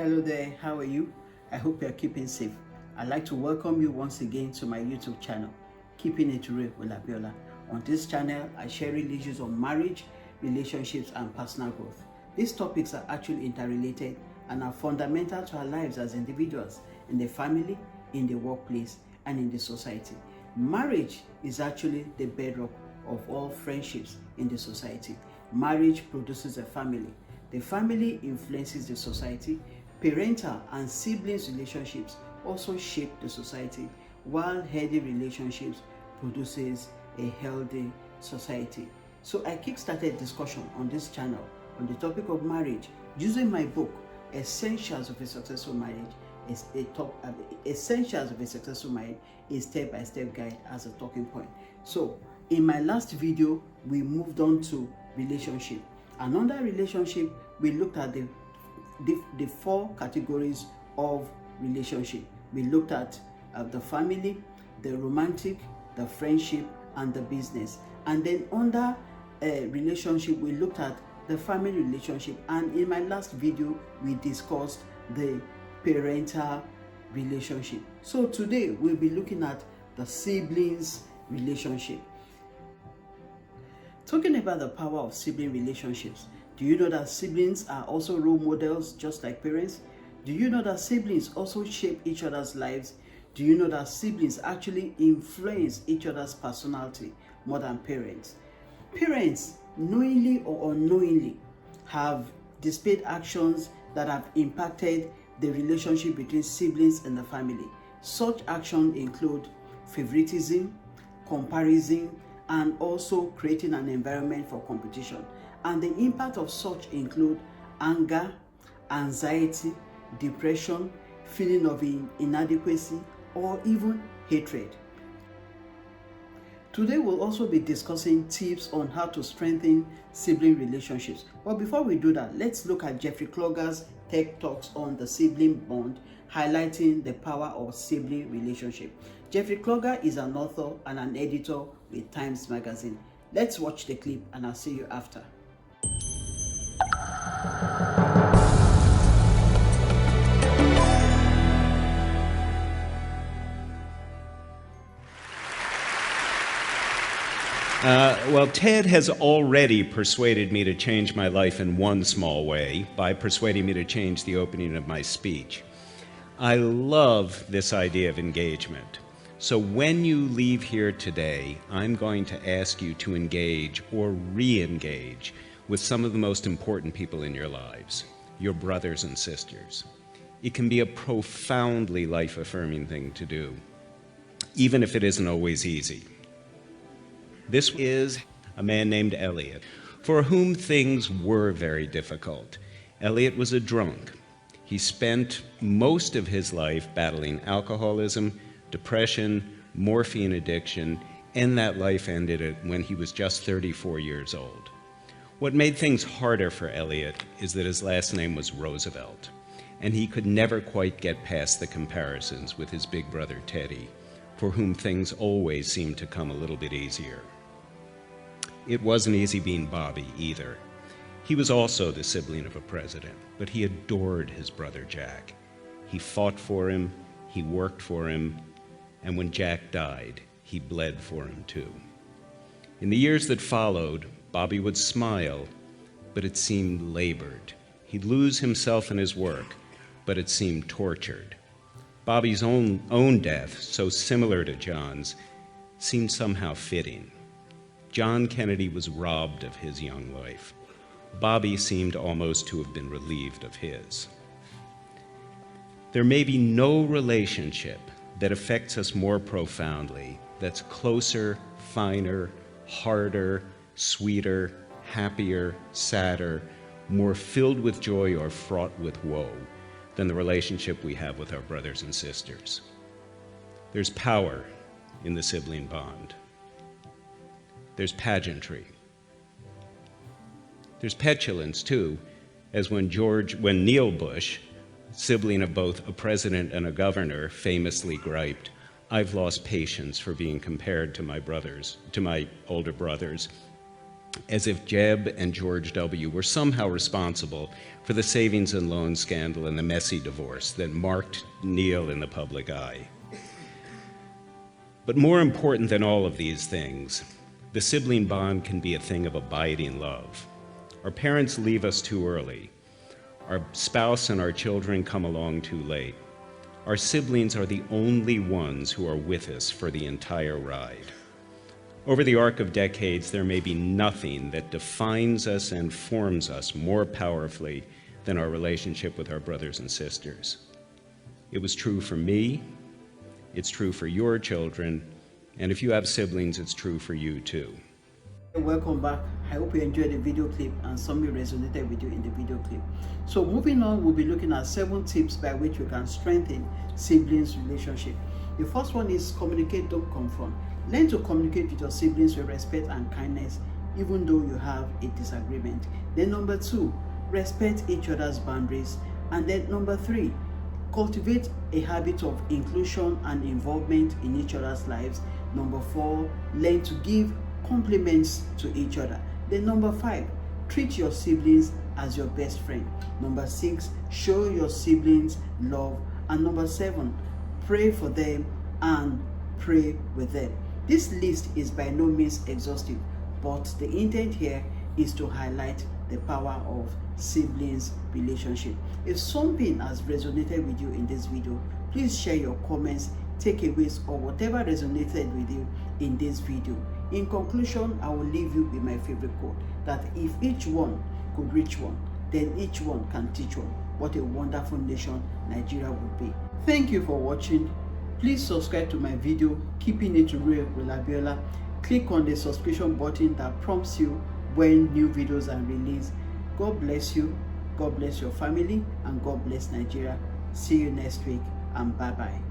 Hello there, how are you? I hope you're keeping safe. I'd like to welcome you once again to my YouTube channel, Keeping It Real with Abiola. On this channel, I share real issues on marriage, relationships, and personal growth. These topics are actually interrelated and are fundamental to our lives as individuals, in the family, in the workplace, and in the society. Marriage is actually the bedrock of all friendships in the society. Marriage produces a family. The family influences the society. Parental and siblings relationships also shape the society, while healthy relationships produces a healthy society. So I kickstarted discussion on this channel on the topic of marriage using my book, Essentials of a Successful Marriage. Essentials of a Successful Marriage, a step-by-step guide as a talking point. So in my last video, we moved on to relationship. And under relationship, we looked at the four categories of relationship. We looked at the family, the romantic, the friendship, and the business. And then under relationship, we looked at the family relationship. And in my last video, we discussed the parental relationship. So today, we'll be looking at the siblings relationship. Talking about the power of sibling relationships, do you know that siblings are also role models just like parents? Do you know that siblings also shape each other's lives? Do you know that siblings actually influence each other's personality more than parents? Parents, knowingly or unknowingly, have displayed actions that have impacted the relationship between siblings and the family. Such actions include favoritism, comparison, and also creating an environment for competition. And the impact of such include anger, anxiety, depression, feeling of inadequacy, or even hatred. Today we'll also be discussing tips on how to strengthen sibling relationships. But before we do that, let's look at Jeffrey Kluger's TED Talks on the sibling bond, highlighting the power of sibling relationship. Jeffrey Kluger is an author and an editor with Times Magazine. Let's watch the clip and I'll see you after. Well, Ted has already persuaded me to change my life in one small way by persuading me to change the opening of my speech. I love this idea of engagement. So when you leave here today, I'm going to ask you to engage or re-engage with some of the most important people in your lives, your brothers and sisters. It can be a profoundly life-affirming thing to do, even if it isn't always easy. This is a man named Elliot, for whom things were very difficult. Elliot was a drunk. He spent most of his life battling alcoholism, depression, morphine addiction, and that life ended when he was just 34 years old. What made things harder for Elliot is that his last name was Roosevelt, and he could never quite get past the comparisons with his big brother Teddy, for whom things always seemed to come a little bit easier. It wasn't easy being Bobby either. He was also the sibling of a president, but he adored his brother Jack. He fought for him, he worked for him, and when Jack died, he bled for him too. In the years that followed, Bobby would smile, but it seemed labored. He'd lose himself in his work, but it seemed tortured. Bobby's own death, so similar to John's, seemed somehow fitting. John Kennedy was robbed of his young life. Bobby seemed almost to have been relieved of his. There may be no relationship that affects us more profoundly, that's closer, finer, harder, sweeter, happier, sadder, more filled with joy or fraught with woe than the relationship we have with our brothers and sisters. There's power in the sibling bond. There's pageantry. There's petulance, too, as when Neil Bush, sibling of both a president and a governor, famously griped, "I've lost patience for being compared to my older brothers. as if Jeb and George W. were somehow responsible for the savings and loan scandal and the messy divorce that marked Neil in the public eye. But more important than all of these things, the sibling bond can be a thing of abiding love. Our parents leave us too early. Our spouse and our children come along too late. Our siblings are the only ones who are with us for the entire ride. Over the arc of decades, there may be nothing that defines us and forms us more powerfully than our relationship with our brothers and sisters. It was true for me, it's true for your children, and if you have siblings, it's true for you too. Welcome back. I hope you enjoyed the video clip and something resonated with you in the video clip. So moving on, we'll be looking at 7 tips by which you can strengthen siblings relationship. The first one is communicate, don't confront. Learn to communicate with your siblings with respect and kindness, even though you have a disagreement. Then number 2, respect each other's boundaries. And then number 3, cultivate a habit of inclusion and involvement in each other's lives. Number 4, learn to give compliments to each other. Then number 5, treat your siblings as your best friend. Number 6, show your siblings love. And number 7, pray for them and pray with them. This list is by no means exhaustive, but the intent here is to highlight the power of siblings relationship. If something has resonated with you in this video, please share your comments, takeaways, or whatever resonated with you in this video. In conclusion, I will leave you with my favorite quote, that if each one could reach one, then each one can teach one. What a wonderful nation Nigeria would be. Thank you for watching. Please subscribe to my video, Keeping It Real with Abiola. Click on the subscription button that prompts you when new videos are released. God bless you, God bless your family, and God bless Nigeria. See you next week, and bye-bye.